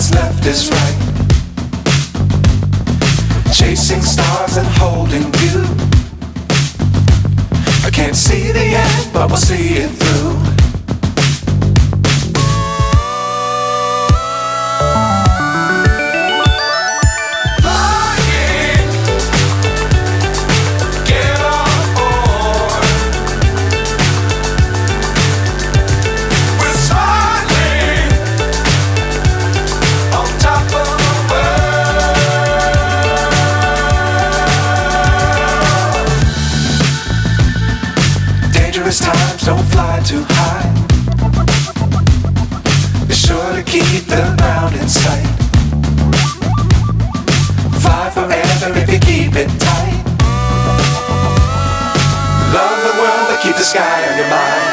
what's left is right. Chasing stars and holding you. I can't see the end, but we'll see it through. Times don't fly too high. Be sure to keep the ground in sight. Fly forever if you keep it tight. Love the world, but keep the sky on your mind.